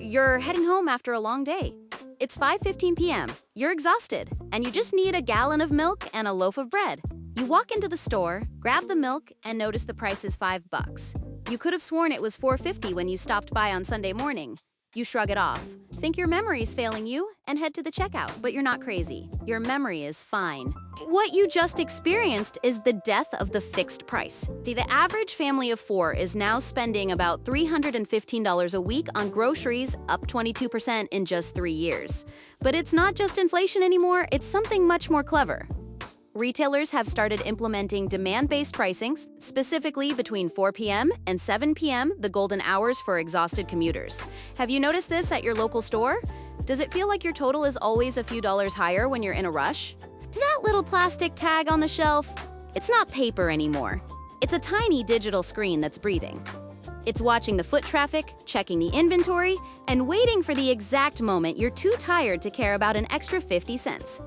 You're heading home after a long day. It's 5:15 p.m. You're exhausted, and you just need a gallon of milk and a loaf of bread. You walk into the store, grab the milk, and notice the price is $5. You could have sworn it was $4.50 when you stopped by on Sunday morning. You shrug it off, think your memory's failing you, and head to the checkout, but you're not crazy. Your memory is fine. What you just experienced is the death of the fixed price. The average family of 4 is now spending about $315 a week on groceries, up 22% in just 3 years. But it's not just inflation anymore, it's something much more clever. Retailers have started implementing demand-based pricings, specifically between 4 p.m. and 7 p.m., the golden hours for exhausted commuters. Have you noticed this at your local store? Does it feel like your total is always a few dollars higher when you're in a rush? That little plastic tag on the shelf? It's not paper anymore. It's a tiny digital screen that's breathing. It's watching the foot traffic, checking the inventory, and waiting for the exact moment you're too tired to care about an extra 50 cents.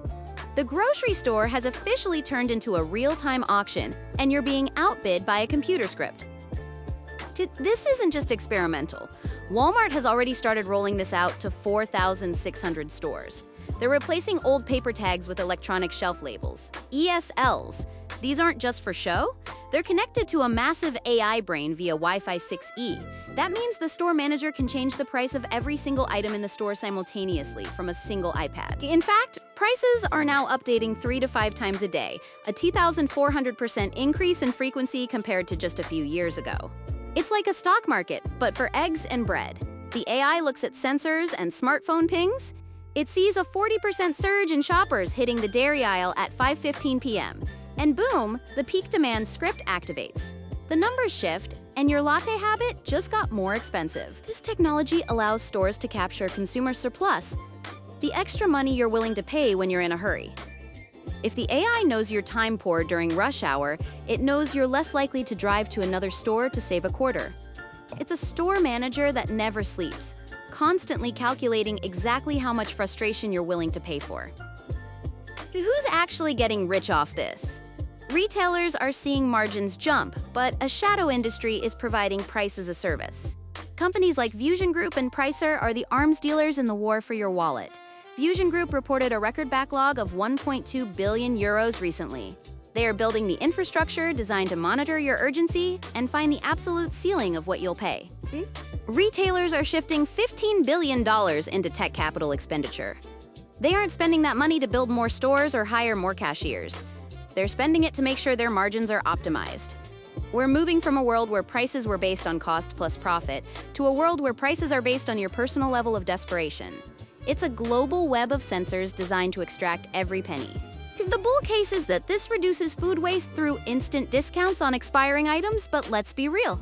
The grocery store has officially turned into a real-time auction, and you're being outbid by a computer script. This isn't just experimental. Walmart has already started rolling this out to 4,600 stores. They're replacing old paper tags with electronic shelf labels, ESLs. These aren't just for show. They're connected to a massive AI brain via Wi-Fi 6E. That means the store manager can change the price of every single item in the store simultaneously from a single iPad. In fact, prices are now updating 3 to 5 times a day, a 2,400% increase in frequency compared to just a few years ago. It's like a stock market, but for eggs and bread. The AI looks at sensors and smartphone pings. It sees a 40% surge in shoppers hitting the dairy aisle at 5:15 p.m. And boom, the peak demand script activates. The numbers shift, and your latte habit just got more expensive. This technology allows stores to capture consumer surplus, the extra money you're willing to pay when you're in a hurry. If the AI knows you're time poor during rush hour, it knows you're less likely to drive to another store to save a quarter. It's a store manager that never sleeps, constantly calculating exactly how much frustration you're willing to pay for. Who's actually getting rich off this? Retailers are seeing margins jump, but a shadow industry is providing price as a service. Companies like Vusion Group and Pricer are the arms dealers in the war for your wallet. Vusion Group reported a record backlog of 1.2 billion euros recently. They are building the infrastructure designed to monitor your urgency and find the absolute ceiling of what you'll pay. Retailers are shifting $15 billion into tech capital expenditure. They aren't spending that money to build more stores or hire more cashiers. They're spending it to make sure their margins are optimized. We're moving from a world where prices were based on cost plus profit to a world where prices are based on your personal level of desperation. It's a global web of sensors designed to extract every penny. The bull case is that this reduces food waste through instant discounts on expiring items, but let's be real.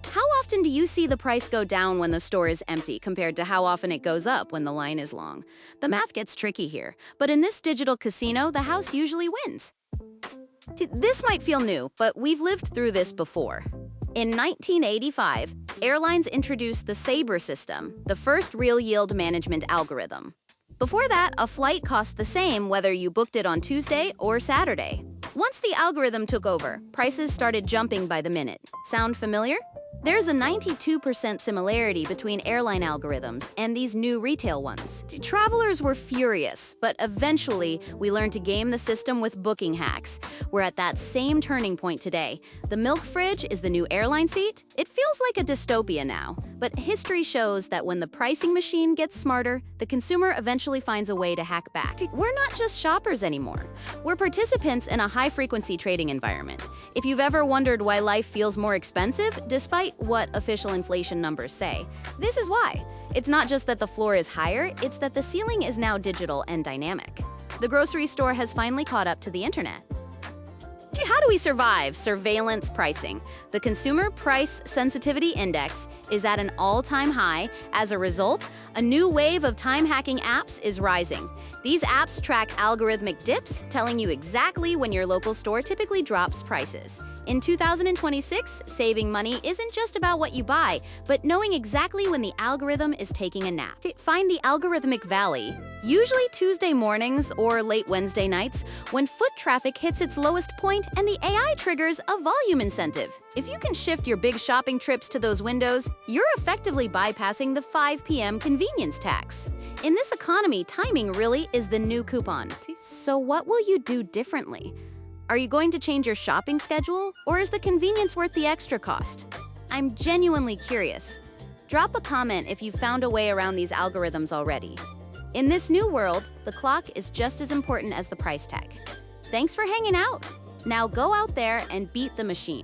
How often do you see the price go down when the store is empty compared to how often it goes up when the line is long? The math gets tricky here, but in this digital casino, the house usually wins. This might feel new, but we've lived through this before. In 1985, airlines introduced the Sabre system, the first real yield management algorithm. Before that, a flight cost the same whether you booked it on Tuesday or Saturday. Once the algorithm took over, prices started jumping by the minute. Sound familiar? There's a 92% similarity between airline algorithms and these new retail ones. Travelers were furious, but eventually we learned to game the system with booking hacks. We're at that same turning point today. The milk fridge is the new airline seat. It feels like a dystopia now, but history shows that when the pricing machine gets smarter, the consumer eventually finds a way to hack back. We're not just shoppers anymore. We're participants in a high-frequency trading environment. If you've ever wondered why life feels more expensive, despite what official inflation numbers say, this is why. It's not just that the floor is higher, it's that the ceiling is now digital and dynamic. The grocery store has finally caught up to the internet. How do we survive surveillance pricing? The Consumer Price Sensitivity Index is at an all-time high. As a result, a new wave of time-hacking apps is rising. These apps track algorithmic dips, telling you exactly when your local store typically drops prices. In 2026, saving money isn't just about what you buy, but knowing exactly when the algorithm is taking a nap. Find the algorithmic valley, usually Tuesday mornings or late Wednesday nights, when foot traffic hits its lowest point and the AI triggers a volume incentive. If you can shift your big shopping trips to those windows, you're effectively bypassing the 5 p.m. convenience tax. In this economy, timing really is the new coupon. So what will you do differently? Are you going to change your shopping schedule, or is the convenience worth the extra cost? I'm genuinely curious. Drop a comment if you've found a way around these algorithms already. In this new world, the clock is just as important as the price tag. Thanks for hanging out. Now go out there and beat the machine.